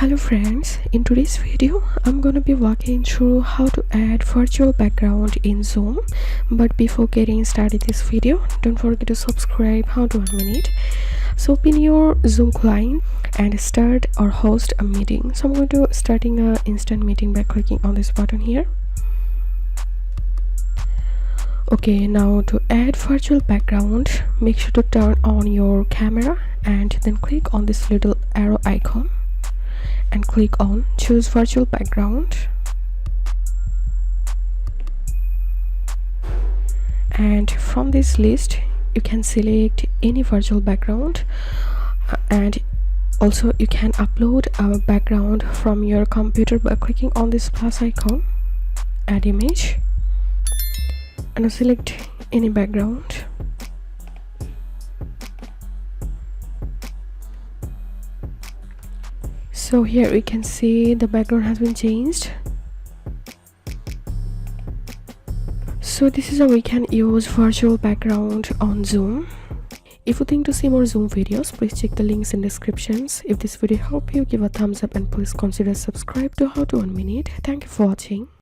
Hello friends, in today's video I'm gonna be walking through how to add virtual background in Zoom. But before getting started this video, don't forget to subscribe. How to 1 minute. So open your Zoom client and start or host a meeting. So I'm going to starting a instant meeting by clicking on this button here. Okay, now to add virtual background, make sure to turn on your camera and then click on this little arrow icon and click on choose virtual background, and from this list you can select any virtual background, and also you can upload a background from your computer by clicking on this plus icon, add image, and select any background. So here we can see the background has been changed. So this is how we can use virtual background on Zoom. If you think to see more Zoom videos, please check the links in descriptions. If this video helped you, give a thumbs up and please consider subscribe to How to 1 Minute. Thank you for watching.